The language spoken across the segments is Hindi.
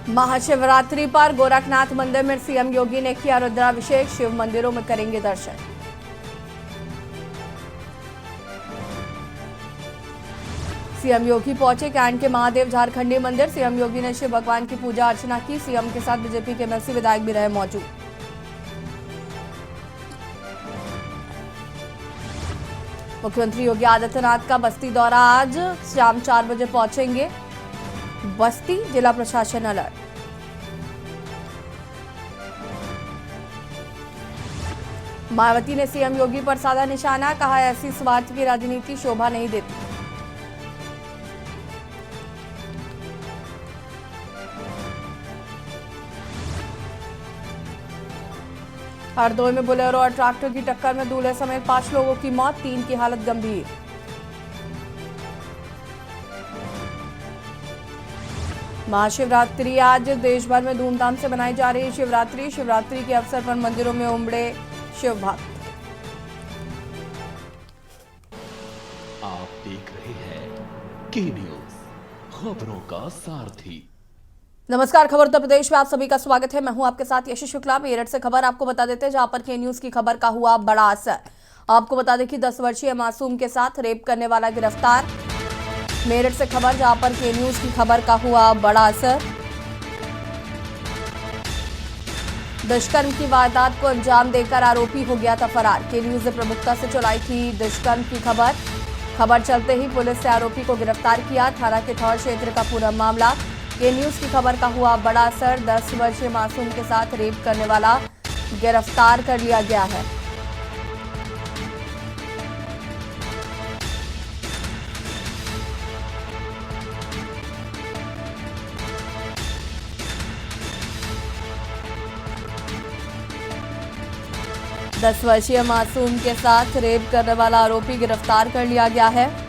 महाशिवरात्रि पर गोरखनाथ मंदिर में सीएम योगी ने किया रुद्राभिषेक, शिव मंदिरों में करेंगे दर्शन। सीएम योगी पहुंचे कैंट के महादेव झारखंडी मंदिर। सीएम योगी ने शिव भगवान की पूजा अर्चना की। सीएम के साथ बीजेपी के एमएलसी विधायक भी रहे मौजूद। मुख्यमंत्री योगी आदित्यनाथ का बस्ती दौरा, आज शाम 4 बजे पहुंचेंगे बस्ती। जिला प्रशासन अलर्ट। मायावती ने सीएम योगी पर साधा निशाना, कहा ऐसी स्वार्थ की राजनीति शोभा नहीं देती। हरदोई में बोलेरो और ट्रैक्टर की टक्कर में दूल्हे समेत 5 लोगों की मौत, 3 की हालत गंभीर। महाशिवरात्रि आज देश भर में धूमधाम से मनाई जा रही शिवरात्रि। शिवरात्रि के अवसर पर मंदिरों में उमड़े शिव भक्त। आप देख रहे हैं के न्यूज, खबरों का सारथी। नमस्कार, खबर उत्तर प्रदेश में आप सभी का स्वागत है। मैं हूं आपके साथ यशस्वी शुक्ला। मेरठ से खबर आपको बता देते हैं, जहां पर के न्यूज की खबर का हुआ बड़ा असर। आपको बता दें कि 10 वर्षीय मासूम के साथ रेप करने वाला गिरफ्तार। मेरठ से खबर, जहां पर के न्यूज की खबर का हुआ बड़ा असर। दुष्कर्म की वारदात को अंजाम देकर आरोपी हो गया था फरार। के न्यूज ने प्रमुखता से चलाई थी दुष्कर्म की खबर चलते ही पुलिस ने आरोपी को गिरफ्तार किया। थाना के ठौर क्षेत्र का पूरा मामला। के न्यूज की खबर का हुआ बड़ा असर। 10 वर्षीय मासूम के साथ रेप करने वाला गिरफ्तार कर लिया गया है। दस वर्षीय मासूम के साथ रेप करने वाला आरोपी गिरफ्तार कर लिया गया है।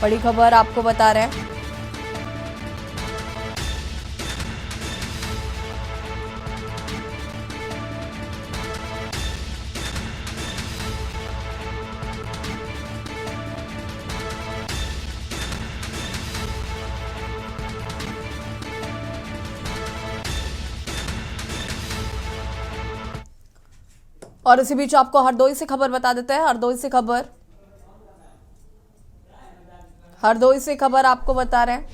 बड़ी खबर आपको बता रहे हैं। और इसी बीच आपको हरदोई से खबर बता देते हैं। हरदोई से खबर आपको बता रहे हैं।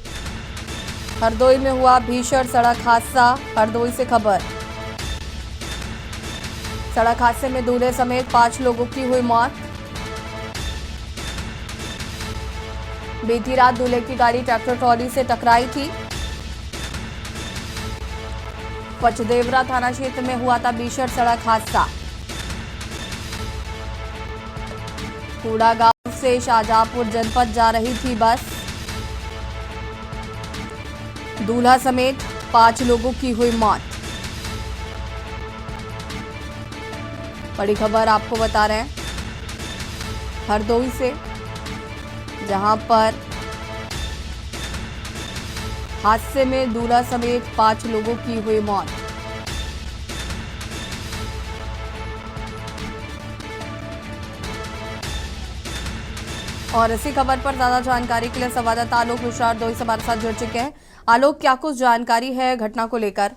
हरदोई में हुआ भीषण सड़क हादसा। हरदोई से खबर, सड़क हादसे में दूल्हे समेत 5 लोगों की हुई मौत। बीती रात दूल्हे की गाड़ी ट्रैक्टर ट्रॉली से टकराई थी। पचदेवरा थाना क्षेत्र में हुआ था भीषण सड़क हादसा। कूड़ा गांव से शाहजहांपुर जनपद जा रही थी बस। दूल्हा समेत 5 लोगों की हुई मौत। बड़ी खबर आपको बता रहे हैं हरदोई से, जहां पर हादसे में दूल्हा समेत 5 लोगों की हुई मौत। और इसी खबर पर ज्यादा जानकारी के लिए संवाददाता आलोक मिश्रा हरदोई से हमारे साथ जुड़ चुके हैं। आलोक, क्या कुछ जानकारी है घटना को लेकर?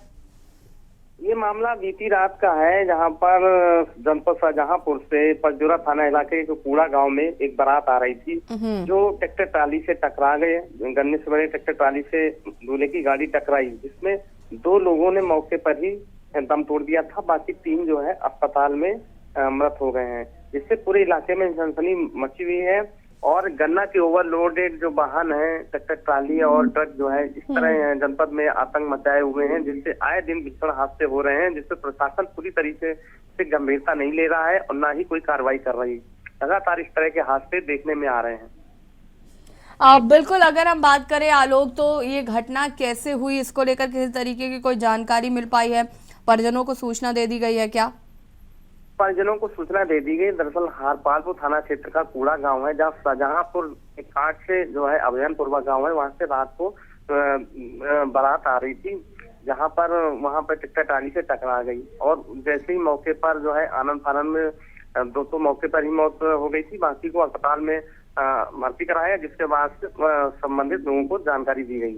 ये मामला बीती रात का है, जहां पर जनपद शाहजहांपुर से पचदेवरा थाना इलाके के कूड़ा गांव में एक बारात आ रही थी, जो ट्रैक्टर ट्राली से टकरा गए। गन्ने से बड़े ट्रैक्टर ट्राली से दूल्हे की गाड़ी टकराई, जिसमें 2 लोगों ने मौके पर ही दम तोड़ दिया था। बाकी 3 जो है अस्पताल में मृत हो गए हैं, जिससे पूरे इलाके में सनसनी मची हुई है। और गन्ना के ओवरलोडेड जो वाहन है, ट्रैक्टर ट्राली और ट्रक जो है, इस तरह जनपद में आतंक मचाए हुए हैं, जिससे आए दिन भीषण हादसे हो रहे हैं, जिससे प्रशासन पूरी तरीके से गंभीरता नहीं ले रहा है और ना ही कोई कार्रवाई कर रही। लगातार इस तरह के हादसे देखने में आ रहे हैं। बिल्कुल, अगर हम बात करें आलोक, तो ये घटना कैसे हुई, इसको लेकर किसी तरीके की कोई जानकारी मिल पाई है? परिजनों को सूचना दे दी गई है क्या? परिजनों को सूचना दे दी गई। दरअसल हारपालपुर थाना क्षेत्र का कूड़ा गांव है, जहाँ शाहजहांपुर घाट से जो है अभयनपुरवा गांव है, वहां से रात को बारात आ रही थी, जहां पर वहां पर ट्रैक्टर ट्राली से टकरा गई। और जैसे ही मौके पर जो है आनंद फानंद में 200 मौके पर ही मौत हो गई थी, बाकी को अस्पताल में भर्ती कराया, जिसके बाद संबंधित लोगों को जानकारी दी गई।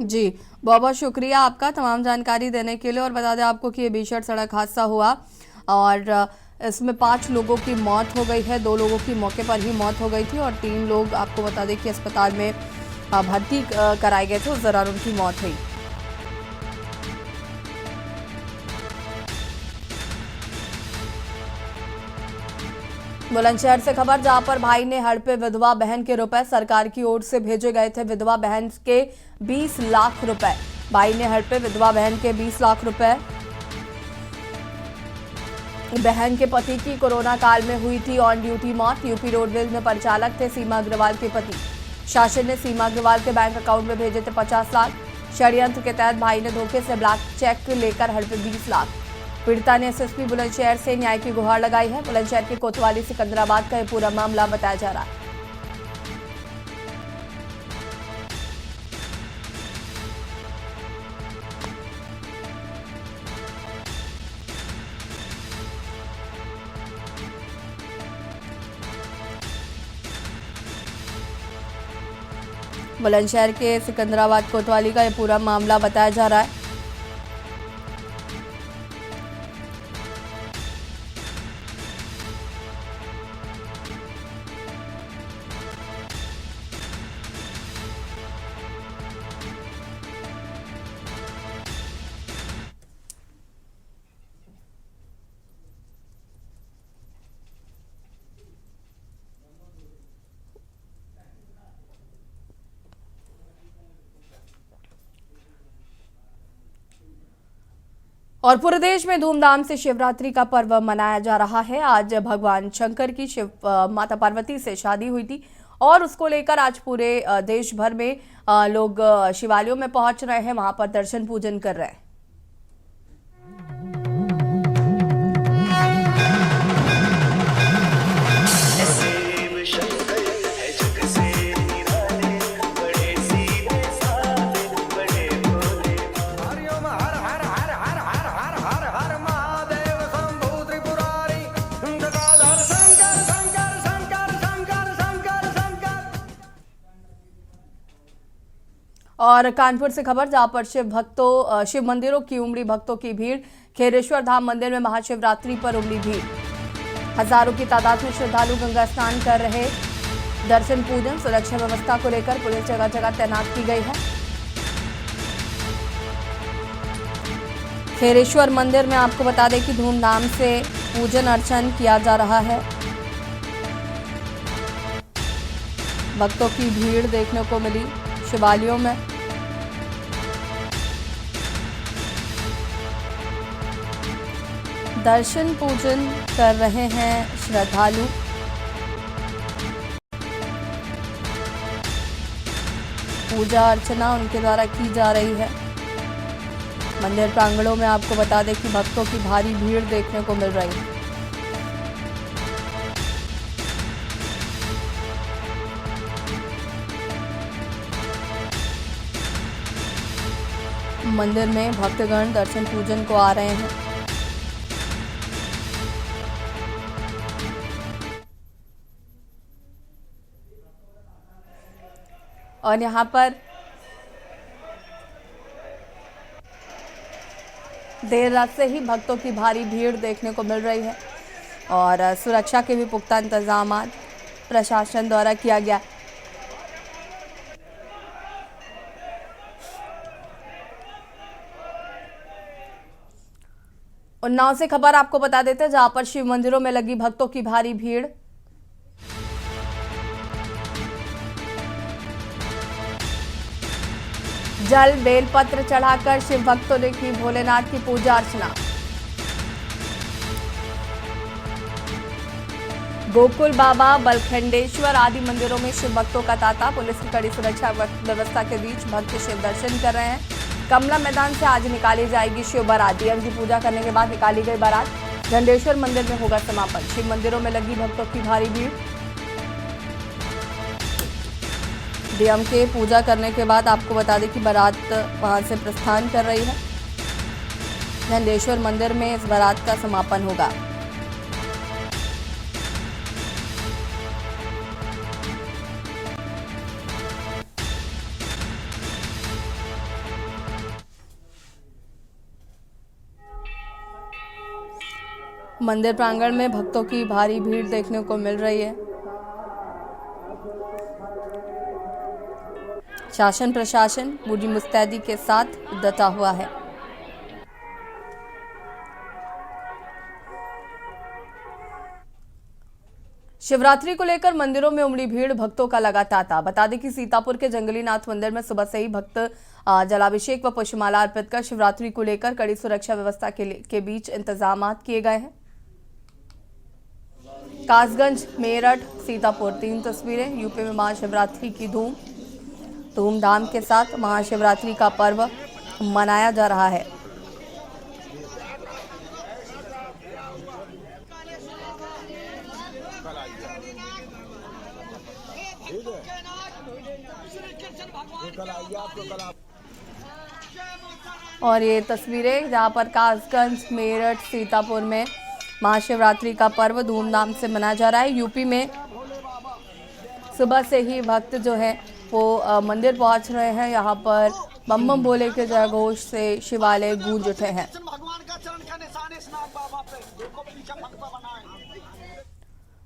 जी, बहुत बहुत शुक्रिया आपका तमाम जानकारी देने के लिए। और बता दें आपको कि ये भीषण सड़क हादसा हुआ और इसमें 5 लोगों की मौत हो गई है। 2 लोगों की मौके पर ही मौत हो गई थी और 3 लोग आपको बता दें कि अस्पताल में भर्ती कराए गए थे, उस दौरान उनकी मौत हुई। बुलंदशहर से खबर, जहां पर भाई ने हड़पे विधवा बहन के रुपए। सरकार की ओर से भेजे गए थे विधवा बहन के 20 लाख रुपए। भाई ने हड़पे विधवा बहन के 20 लाख रुपए। बहन के पति की कोरोना काल में हुई थी ऑन ड्यूटी मौत। यूपी रोडवेज में परिचालक थे सीमा अग्रवाल के पति। शासन ने सीमा अग्रवाल के बैंक अकाउंट में भेजे थे 50 लाख। षड्यंत्र के तहत भाई ने धोखे से ब्लैंक चेक लेकर हड़पे 20 लाख। पीड़िता ने एसएसपी बुलंदशहर से न्याय की गुहार लगाई है। बुलंदशहर के कोतवाली सिकंदराबाद का यह पूरा मामला बताया जा रहा है। बुलंदशहर के सिकंदराबाद कोतवाली का यह पूरा मामला बताया जा रहा है। और पूरे देश में धूमधाम से शिवरात्रि का पर्व मनाया जा रहा है। आज भगवान शंकर की माता पार्वती से शादी हुई थी और उसको लेकर आज पूरे देश भर में लोग शिवालयों में पहुंच रहे हैं, वहां पर दर्शन पूजन कर रहे हैं। और कानपुर से खबर, जहां पर शिव मंदिरों की उमड़ी भक्तों की भीड़। खेरेश्वर धाम मंदिर में महाशिवरात्रि पर उमड़ी भीड़। हजारों की तादाद में श्रद्धालु गंगा स्नान कर रहे। दर्शन पूजन, सुरक्षा व्यवस्था को लेकर पुलिस जगह जगह तैनात की गई है। खेरेश्वर मंदिर में आपको बता दें कि धूमधाम से पूजन अर्चन किया जा रहा है। भक्तों की भीड़ देखने को मिली शिवालयों में। दर्शन पूजन कर रहे हैं श्रद्धालु। पूजा अर्चना उनके द्वारा की जा रही है। मंदिर प्रांगणों में आपको बता दें कि भक्तों की भारी भीड़ देखने को मिल रही है। मंदिर में भक्तगण दर्शन पूजन को आ रहे हैं। और यहाँ पर देर रात से ही भक्तों की भारी भीड़ देखने को मिल रही है और सुरक्षा के भी पुख्ता इंतजाम प्रशासन द्वारा किया गया। उन्नाव से खबर आपको बता देते हैं, जहां पर शिव मंदिरों में लगी भक्तों की भारी भीड़। जल बेलपत्र चढ़ाकर शिव भक्तों ने की भोलेनाथ की पूजा अर्चना। गोकुल बाबा, बलखंडेश्वर आदि मंदिरों में शिव भक्तों का तांता। पुलिस की कड़ी सुरक्षा व्यवस्था के बीच भक्त शिव दर्शन कर रहे हैं। कमला मैदान से आज निकाली जाएगी शिव बारात। डीएम की पूजा करने के बाद निकाली गई बारात घंडेश्वर मंदिर में होगा समापन। शिव मंदिरों में लगी भक्तों की भारी भीड़। डीएम के पूजा करने के बाद आपको बता दें कि बारात वहां से प्रस्थान कर रही है। घंडेश्वर मंदिर में इस बारात का समापन होगा। मंदिर प्रांगण में भक्तों की भारी भीड़ देखने को मिल रही है। शासन प्रशासन पूरी मुस्तैदी के साथ डटा हुआ है। शिवरात्रि को लेकर मंदिरों में उमड़ी भीड़, भक्तों का लगा तांता। बता दें कि सीतापुर के जंगली नाथ मंदिर में सुबह से ही भक्त जलाभिषेक व पुष्पमाला अर्पित कर शिवरात्रि को लेकर कड़ी सुरक्षा व्यवस्था के बीच इंतजाम किए गए हैं। कासगंज, मेरठ, सीतापुर 3 तस्वीरें। यूपी में महाशिवरात्रि की धूमधाम के साथ महाशिवरात्रि का पर्व मनाया जा रहा है। और ये तस्वीरें जहां पर कासगंज, मेरठ, सीतापुर में महाशिवरात्रि का पर्व धूमधाम से मनाया जा रहा है। यूपी में सुबह से ही भक्त जो है वो मंदिर पहुंच रहे हैं। यहाँ पर बम बम भोले के जयघोष से शिवालय गूंज उठे हैं।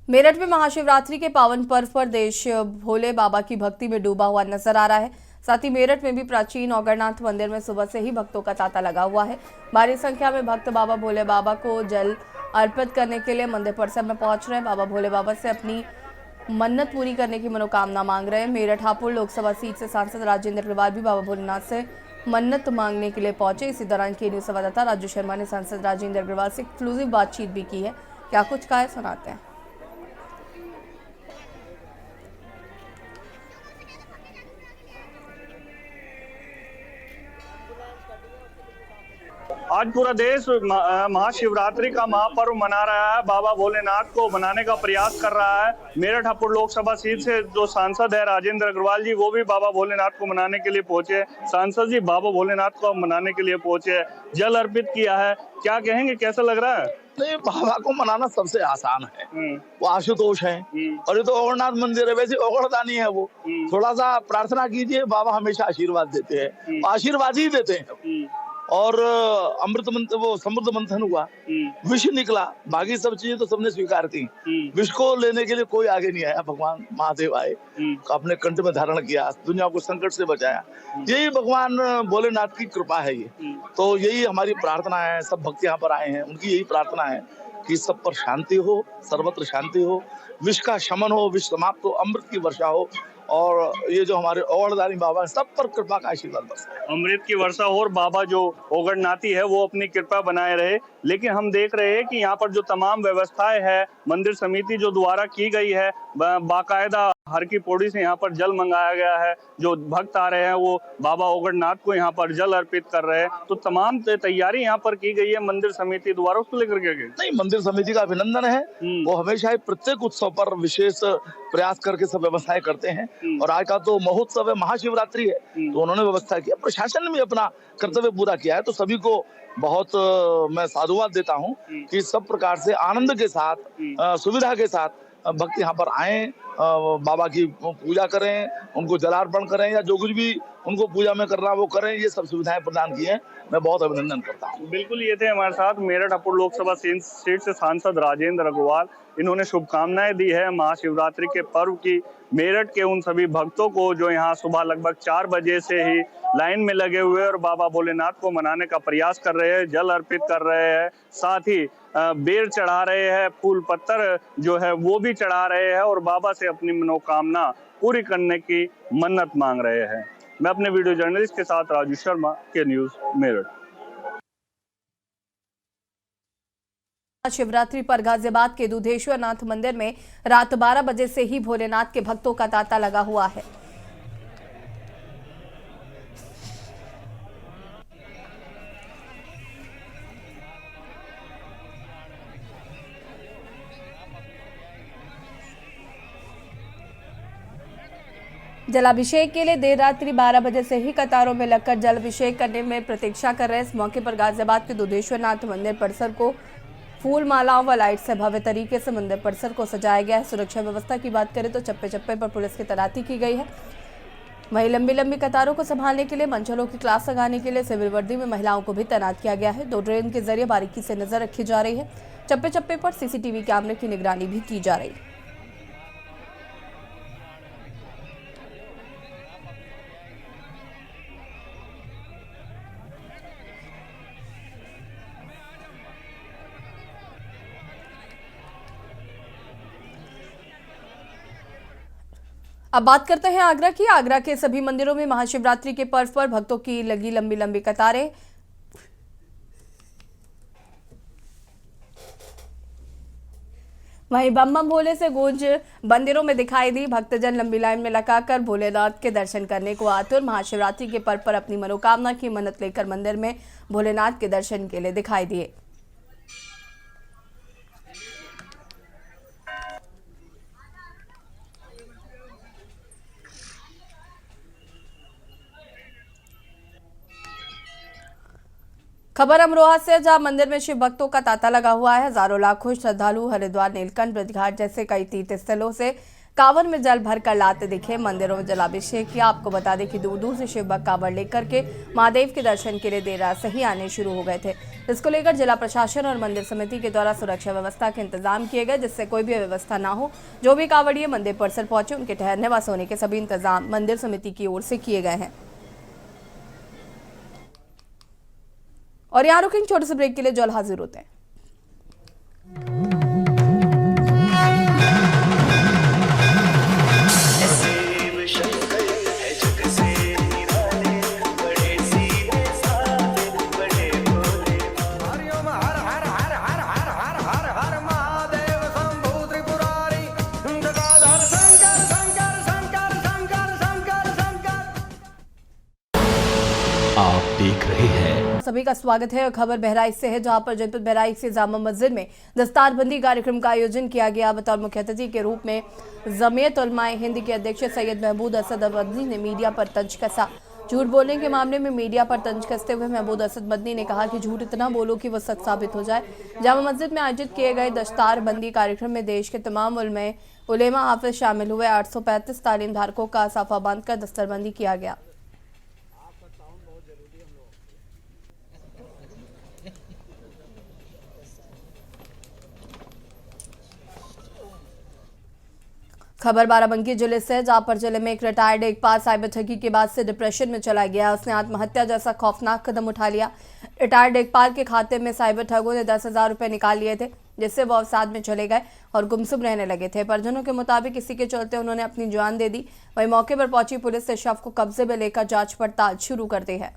मेरठ में महाशिवरात्रि के पावन पर्व पर देश भोले बाबा की भक्ति में डूबा हुआ नजर आ रहा है। साथ ही मेरठ में भी प्राचीन औगरनाथ मंदिर में सुबह से ही भक्तों का तांता लगा हुआ है। भारी संख्या में भक्त बाबा भोले बाबा को जल अर्पित करने के लिए मंदिर परिसर में पहुंच रहे हैं। बाबा भोले बाबा से अपनी मन्नत पूरी करने की मनोकामना मांग रहे हैं। मेरठ हापुड़ लोकसभा सीट से सांसद राजेंद्र अग्रवाल भी बाबा भोलेनाथ से मन्नत मांगने के लिए पहुंचे। इसी दौरान के न्यूज संवाददाता राजू शर्मा ने सांसद राजेंद्र अग्रवाल से एक्सक्लूसिव बातचीत भी की है। क्या कुछ कहा है, सुनाते हैं। आज पूरा देश महाशिवरात्रि का महापर्व मना रहा है। बाबा भोलेनाथ को मनाने का प्रयास कर रहा है। मेरठ हापुड़ लोकसभा सीट से जो सांसद है राजेंद्र अग्रवाल जी, वो भी बाबा भोलेनाथ को मनाने के लिए पहुंचे। सांसद जी बाबा भोलेनाथ को मनाने के लिए पहुंचे, जल अर्पित किया है। क्या कहेंगे, कैसा लग रहा है? नहीं, बाबा को मनाना सबसे आसान है। वो आशुतोष है और ये तो औगरनाथ मंदिर है, वैसे औगरदानी है वो। थोड़ा सा प्रार्थना कीजिए, बाबा हमेशा आशीर्वाद देते हैं, आशीर्वाद ही देते हैं। और अमृत मंथन, वो समुद्र मंथन हुआ, विष निकला, बाकी सब चीजें तो सबने स्वीकार की। विष को लेने के लिए कोई आगे नहीं आया। भगवान महादेव आए, अपने कंठ में धारण किया, दुनिया को संकट से बचाया। यही भगवान भोलेनाथ की कृपा है। ये तो यही हमारी प्रार्थना है। सब भक्त यहाँ पर आए हैं, उनकी यही प्रार्थना है कि सब पर शांति हो, सर्वत्र शांति हो, विष का शमन हो, विष समाप्त हो, अमृत की वर्षा हो। और ये जो हमारे औगरदानी बाबा है, सब पर कृपा का आशीर्वाद बरसाए, अमृत की वर्षा हो और बाबा जो औगरनाथी है वो अपनी कृपा बनाए रहे। लेकिन हम देख रहे हैं कि यहाँ पर जो तमाम व्यवस्थाएं है मंदिर समिति जो द्वारा की गई है, बाकायदा हर की पौड़ी से यहाँ पर जल मंगाया गया है। जो भक्त आ रहे हैं वो बाबा औगरनाथ को यहाँ पर जल अर्पित कर रहे हैं। तो तमाम तैयारी यहाँ पर की गई है मंदिर समिति द्वारा, उसको लेकर के नहीं, मंदिर समिति का अभिनंदन है। वो हमेशा ही प्रत्येक उत्सव पर विशेष प्रयास करके सब व्यवस्थाएं करते हैं। और आज का तो महोत्सव है, महाशिवरात्रि है, तो उन्होंने व्यवस्था किया। प्रशासन ने भी अपना कर्तव्य पूरा किया है। तो सभी को बहुत मैं साधुवाद देता हूँ कि सब प्रकार से आनंद के साथ, सुविधा के साथ भक्त यहाँ पर आए, बाबा की पूजा करें, उनको जलार्पण करें या जो कुछ भी उनको पूजा में करना वो करें। ये सब सुविधाएं प्रदान की हैं, मैं बहुत अभिनंदन करता हूँ। बिल्कुल, ये थे हमारे साथ मेरठ हापुड़ लोकसभा सीट से सांसद राजेंद्र अग्रवाल। इन्होंने शुभकामनाएं दी है महाशिवरात्रि के पर्व की मेरठ के उन सभी भक्तों को जो यहाँ सुबह लगभग 4 बजे से ही लाइन में लगे हुए और बाबा भोलेनाथ को मनाने का प्रयास कर रहे हैं, जल अर्पित कर रहे हैं, साथ ही बेर चढ़ा रहे हैं, फूल पत्थर जो है वो भी चढ़ा रहे हैं और बाबा से अपनी मनोकामना पूरी करने की मन्नत मांग रहे हैं। मैं अपने वीडियो जर्नलिस्ट के साथ राजू शर्मा, के न्यूज मेरठ। शिवरात्रि पर गाजियाबाद के दुधेश्वर नाथ मंदिर में रात 12 बजे से ही भोलेनाथ के भक्तों का तांता लगा हुआ है। जलाभिषेक के लिए देर रात्रि 12 बजे से ही कतारों में लगकर जल अभिषेक करने में प्रतीक्षा कर रहे हैं। इस मौके पर गाजियाबाद के दुधेश्वर नाथ मंदिर परिसर को फूल मालाओं व लाइट से भव्य तरीके से मंदिर परिसर को सजाया गया है। सुरक्षा व्यवस्था की बात करें तो चप्पे चप्पे पर पुलिस की तैनाती की गई है। वहीं लंबी लंबी कतारों को संभालने के लिए मंचलों की क्लास लगाने के लिए सिविल वर्दी में महिलाओं को भी तैनात किया गया है। 2 ड्रोन के जरिए बारीकी से नजर रखी जा रही है। चप्पे चप्पे पर सीसीटीवी कैमरे की निगरानी भी की जा रही है। अब बात करते हैं आगरा की। आगरा के सभी मंदिरों में महाशिवरात्रि के पर्व पर भक्तों की लगी लंबी लंबी कतारें। वहीं बम बम भोले से गूंज मंदिरों में दिखाई दी। भक्तजन लंबी लाइन में लगाकर भोलेनाथ के दर्शन करने को आतुर। महाशिवरात्रि के पर्व पर अपनी मनोकामना की मन्नत लेकर मंदिर में भोलेनाथ के दर्शन के लिए दिखाई दिए। खबर अमरोहा से, जहां मंदिर में शिव भक्तों का तांता लगा हुआ है। हजारों लाखों श्रद्धालु हरिद्वार, नीलकंठ, ब्रजघाट जैसे कई तीर्थ स्थलों से कांवर में जल भर कर लाते दिखे। मंदिरों में जलाभिषेक किया। आपको बता दें कि दूर दूर से शिव भक्त कांवर लेकर के महादेव के दर्शन के लिए देर रात से ही आने शुरू हो गए थे। इसको लेकर जिला प्रशासन और मंदिर समिति के द्वारा सुरक्षा व्यवस्था के इंतजाम किए गए, जिससे कोई भी अव्यवस्था ना हो। जो भी कांवड़िए मंदिर परिसर पहुंचे, उनके ठहरने व सोने के सभी इंतजाम मंदिर समिति की ओर से किए गए हैं। और यहाँ रुकेंगे छोटे से ब्रेक के लिए, जल्द हाजिर होते हैं। आप देख रहे हैं सभी का स्वागत है। खबर बहराइच से है, जहां पर जनपद बहराइच से जामा मस्जिद में दस्तारबंदी कार्यक्रम का आयोजन किया गया। बतौर मुख्य अतिथि के रूप में जमीयत उलमाए हिंद के अध्यक्ष सैयद महमूद असद मदनी ने मीडिया पर तंज कसा। झूठ बोलने के मामले में मीडिया पर तंज कसते हुए महमूद असद मदनी ने कहा कि झूठ इतना बोलो कि वो सच साबित हो जाए। जामा मस्जिद में आयोजित किए गए दस्तारबंदी कार्यक्रम में देश के तमाम उलेमा हाफिज शामिल हुए। 835 तालीम धारकों का साफा बांधकर दस्तारबंदी किया गया। खबर बाराबंकी जिले से, जहां पर जिले में एक रिटायर्ड एक पास साइबर ठगी के बाद से डिप्रेशन में चला गया। उसने आत्महत्या जैसा खौफनाक कदम उठा लिया। रिटायर्ड एक पाल के खाते में साइबर ठगों ने 10,000 रुपए निकाल लिए थे, जिससे वो अवसाद में चले गए और गुमसुम रहने लगे थे। परिजनों के मुताबिक इसी के चलते उन्होंने अपनी जान दे दी। वहीं मौके पर पहुंची पुलिस ने शव को कब्जे में लेकर जांच पड़ताल शुरू कर दी है।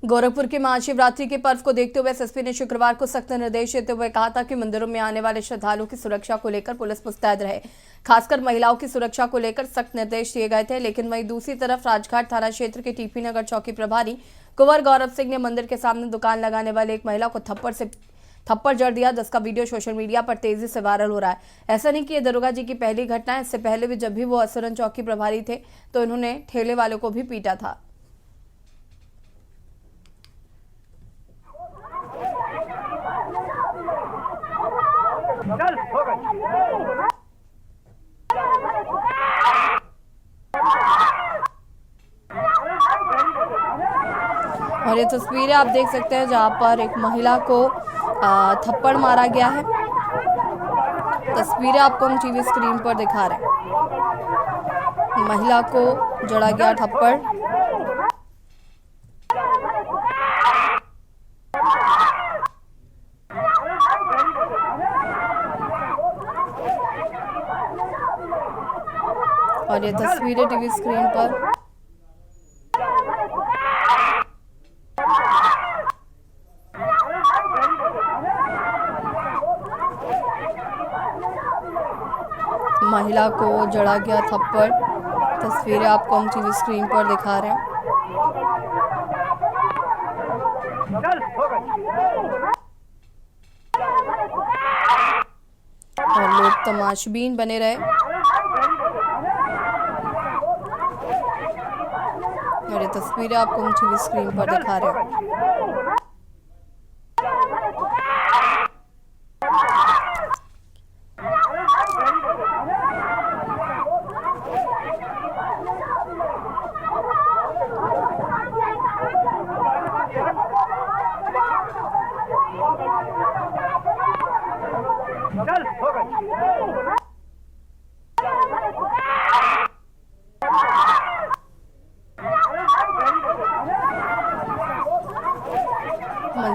गोरखपुर के महाशिवरात्रि के पर्व को देखते हुए एसएसपी ने शुक्रवार को सख्त निर्देश देते हुए कहा था कि मंदिरों में आने वाले श्रद्धालुओं की सुरक्षा को लेकर पुलिस मुस्तैद रहे। खासकर महिलाओं की सुरक्षा को लेकर सख्त निर्देश दिए गए थे। लेकिन वहीं दूसरी तरफ राजघाट थाना क्षेत्र के टीपी नगर चौकी प्रभारी कुंवर गौरव सिंह ने मंदिर के सामने दुकान लगाने वाले एक महिला को थप्पड़ जड़ दिया, जिसका वीडियो सोशल मीडिया पर तेजी से वायरल हो रहा है। ऐसा नहीं कि ये दरोगा जी की पहली घटना है। इससे पहले भी जब भी वो असुरन चौकी प्रभारी थे तो इन्होंने ठेले वालों को भी पीटा था। और ये तस्वीरें आप देख सकते हैं, जहां पर एक महिला को थप्पड़ मारा गया है। तस्वीरें आपको हम टीवी स्क्रीन पर दिखा रहे हैं। महिला को जड़ा गया थप्पड़। और ये तस्वीरें टीवी स्क्रीन पर। महिला को जड़ा गया थप्पड़। तस्वीरें आपको हम टीवी स्क्रीन पर दिखा रहे हैं। और लोग तमाशबीन बने रहे। और ये तस्वीरें आपको हम टीवी स्क्रीन पर दिखा रहे हैं।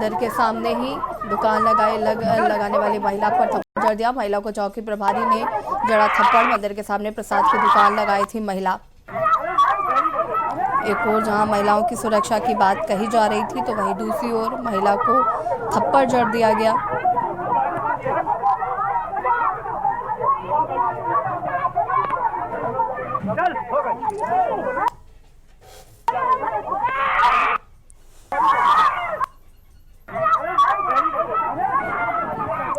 मंदिर के सामने ही दुकान लगाने वाली महिला पर थप्पड़ जड़ दिया। महिला को चौकी प्रभारी ने जड़ा थप्पड़। मंदिर के सामने प्रसाद की दुकान लगाई थी महिला। एक ओर जहां महिलाओं की सुरक्षा की बात कही जा रही थी तो वहीं दूसरी ओर महिला को थप्पड़ जड़ दिया गया।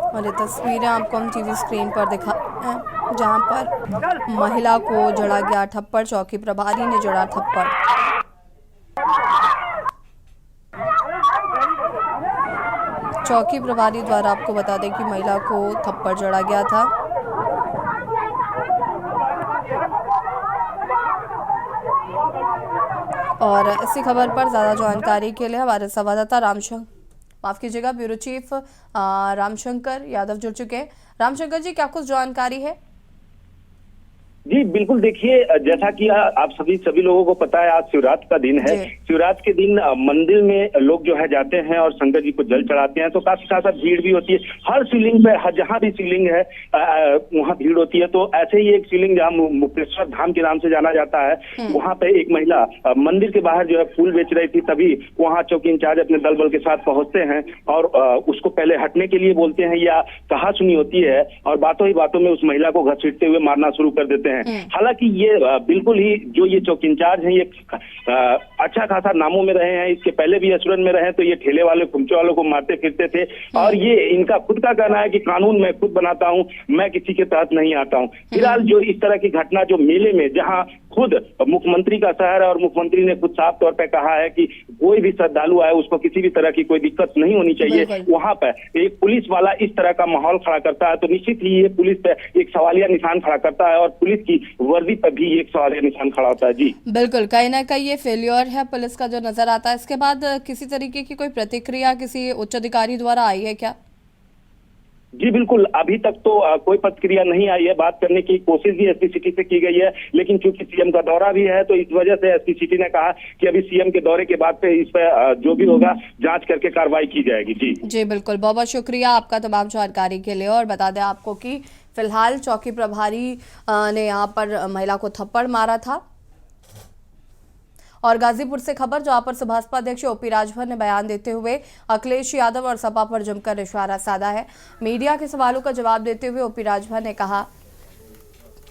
और ये तस्वीरें आपको हम टीवी स्क्रीन पर दिखा हैं जहां पर महिला को जड़ा गया थप्पड़। चौकी प्रभारी ने जड़ा थप्पड़। चौकी प्रभारी द्वारा आपको बता दें कि महिला को थप्पड़ जड़ा गया था। और इसी खबर पर ज़्यादा जानकारी के लिए हमारे संवाददाता ब्यूरो चीफ रामशंकर यादव जुड़ चुके हैं। रामशंकर जी, क्या कुछ जानकारी है? जी बिल्कुल, देखिए जैसा कि आप सभी लोगों को पता है, आज शिवरात्रि का दिन है। शिवरात्रि के दिन मंदिर में लोग जो है जाते हैं और शंकर जी को जल चढ़ाते हैं, तो काफी खासा भीड़ भी होती है। हर शिवलिंग पे, जहाँ भी शिवलिंग है वहाँ भीड़ होती है। तो ऐसे ही एक शिवलिंग जहाँ मुक्तेश्वर धाम के नाम से जाना जाता है, वहाँ पे एक महिला मंदिर के बाहर जो है फूल बेच रही थी। तभी वहाँ चौकी इंचार्ज अपने दल बल के साथ पहुंचते हैं और उसको पहले हटने के लिए बोलते हैं या कहा सुनी होती है, और बातों ही बातों में उस महिला को घसीटते हुए मारना शुरू कर देते हैं। हालांकि ये बिल्कुल ही जो ये चौकी इंचार्ज हैं, ये अच्छा खासा नामों में रहे हैं। इसके पहले भी एसुरन में रहे तो ये ठेले वाले खुमचे वालों को मारते फिरते थे। और ये इनका खुद का कहना है कि कानून मैं खुद बनाता हूं, मैं किसी के तहत नहीं आता हूं। फिलहाल जो इस तरह की घटना जो मेले में, जहां खुद मुख्यमंत्री का शहर है और मुख्यमंत्री ने खुद साफ तौर पर कहा है कि कोई भी श्रद्धालु आए उसको किसी भी तरह की कोई दिक्कत नहीं होनी चाहिए, वहां पर एक पुलिस वाला इस तरह का माहौल खड़ा करता है तो निश्चित ही ये पुलिस पर एक सवालिया निशान खड़ा करता है और पुलिस की वर्दी पर भी एक सवालिया निशान खड़ा होता है। जी बिल्कुल, कहीं ना कहीं ये फेल्योर है पुलिस का जो नजर आता है। इसके बाद किसी तरीके की कोई प्रतिक्रिया किसी उच्च अधिकारी द्वारा आई है क्या? जी बिल्कुल, अभी तक तो कोई प्रतिक्रिया नहीं आई है। बात करने की कोशिश भी एसपी सिटी से की गई है, लेकिन चूंकि सीएम का दौरा भी है तो इस वजह से एसपी सिटी ने कहा कि अभी सीएम के दौरे के बाद पे इस पर जो भी होगा जांच करके कार्रवाई की जाएगी। जी बिल्कुल, बहुत बहुत शुक्रिया आपका तमाम जानकारी के लिए। और बता दें आपको कि फिलहाल चौकी प्रभारी ने यहाँ पर महिला को थप्पड़ मारा था। और गाजीपुर से खबर, जहां पर सुभाषपा अध्यक्ष ओपी राजभर ने बयान देते हुए अखिलेश यादव और सपा पर जमकर निशाना साधा है। मीडिया के सवालों का जवाब देते हुए ओपी राजभर ने कहा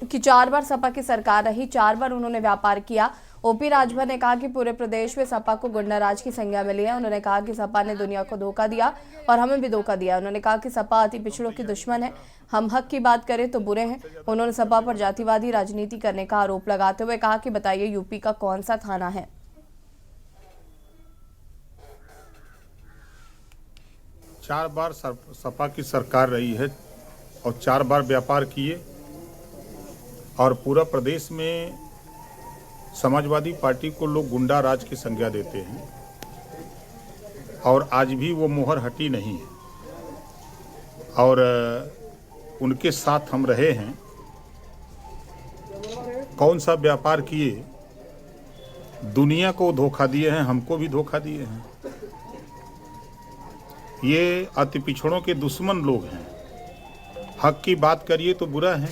कि 4 बार सपा की सरकार रही, 4 बार उन्होंने व्यापार किया। ओपी राजभर ने कहा कि पूरे प्रदेश में सपा को गुंडाराज की संज्ञा मिली है। उन्होंने कहा कि सपा ने दुनिया को धोखा दिया और हमें भी धोखा दिया। उन्होंने कहा कि सपा अति पिछड़ों की दुश्मन है, हम हक की बात करें तो बुरे हैं। उन्होंने सपा पर जातिवादी राजनीति करने का आरोप लगाते हुए कहा कि बताइए यूपी का कौन सा थाना है? 4 बार सपा की सरकार रही है और 4 बार व्यापार किए और पूरा प्रदेश में समाजवादी पार्टी को लोग गुंडा राज की संज्ञा देते हैं और आज भी वो मोहर हटी नहीं है और उनके साथ हम रहे हैं। कौन सा व्यापार किए, दुनिया को धोखा दिए हैं, हमको भी धोखा दिए हैं। ये अति पिछड़ों के दुश्मन लोग हैं। हक की बात करिए तो बुरा है।